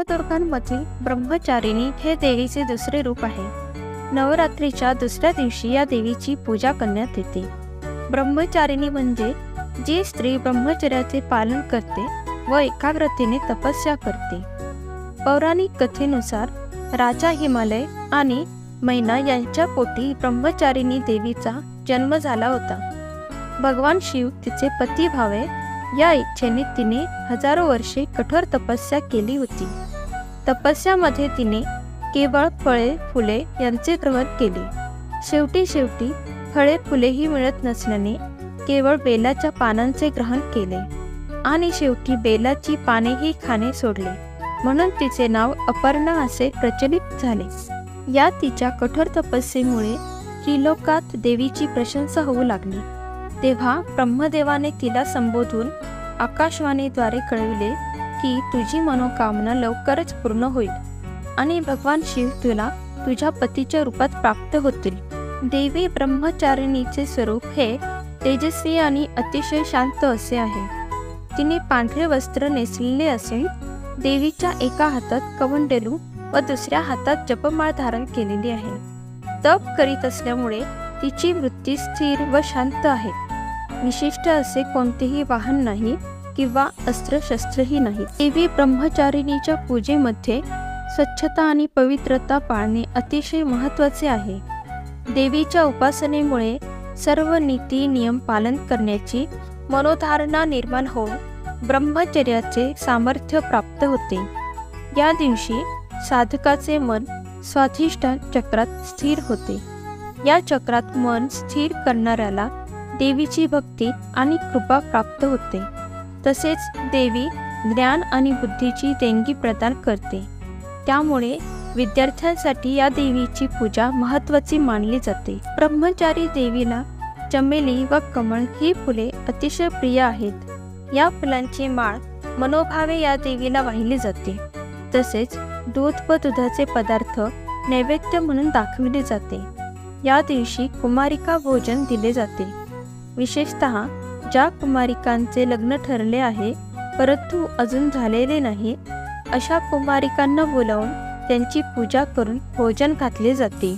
नवदुर्गांमधील ब्रह्मचारिणी हे देवीचे दुसरे रूप आहे. नवरात्रीच्या दुसऱ्या दिवशी या देवीची पूजा करण्यात येते. ब्रह्मचारिणी म्हणजे जी स्त्री ब्रह्मचर्याचे पालन करते व एकाग्रतेने तपस्या करते. पौराणिक कथेनुसार राजा हिमालय आणि मैना यांच्या पोटी ब्रह्मचारिणी देवीचा जन्म झाला होता. भगवान शिव तिचे पती व्हावे या इच्छेने तिने हजारो वर्षे कठोर तपस्या केली होती. तपस्यामध्ये तिने केवळ फळे फुले यांचे ग्रहण केले. शेवटी फळे फुलेही मिळत नसल्याने केवळ बेलाच्या पानांचे ग्रहण केले आणि शेवटी बेलाची पानेही खाणे सोडले. म्हणून तिचे नाव अपर्णा असे प्रचलित झाले. या तिच्या कठोर तपस्येमुळे त्रिलोकात देवीची प्रशंसा होऊ लागली. तेव्हा ब्रह्मदेवाने तिला संबोधून आकाशवाणीद्वारे कळविले की तुझी मनोकामना लवकरच पूर्ण होईल आणि भगवान शिव तुला तुझ्या पतीच्या रूपात प्राप्त होतील. देवी ब्रह्मचारिणीचे स्वरूप हे तेजस्वी आणि अतिशय शांत असे आहे. तिने पांढरे वस्त्र नेसलेले असून देवीच्या एका हातात कमंडलू व दुसऱ्या हातात जपमाळ धारण केलेली आहे. तप करीत असल्यामुळे तिची वृत्ती स्थिर व शांत आहे. विशिष्ट असे कोणतेही वाहन नाही किंवा अस्त्रशस्त्रही नाही. देवी ब्रह्मचारिणीच्या पूजेमध्ये स्वच्छता आणि पवित्रता पाळणे अतिशय महत्त्वाचे आहे. देवीच्या उपासनेमुळे सर्व नीती नियम पालन करण्याची मनोधारणा निर्माण होऊन ब्रह्मचर्याचे सामर्थ्य प्राप्त होते. या दिवशी साधकाचे मन स्वाधिष्ठान चक्रात स्थिर होते. या चक्रात मन स्थिर करणाऱ्याला देवीची भक्ती आणि कृपा प्राप्त होते. तसेच देवी ज्ञान आणि बुद्धीची देणगी प्रदान करते. त्यामुळे विद्यार्थ्यांसाठी या देवीची पूजा महत्त्वाची मानली जाते. ब्रह्मचारी देवीला चमेली व कमळ ही फुले अतिशय प्रिय आहेत. या फुलांची माळ मनोभावे या देवीला वाहिली जाते. तसेच दूध व दुधाचे पदार्थ नैवेद्य म्हणून दाखविले जाते. या दिवशी कुमारिका भोजन दिले जाते. विशेषतः ज्या कुमारिकांचे लग्न ठरले आहे परंतु अजून झालेले नाही अशा कुमारिकांना बोलावून त्यांची पूजा करून भोजन घातले जाते.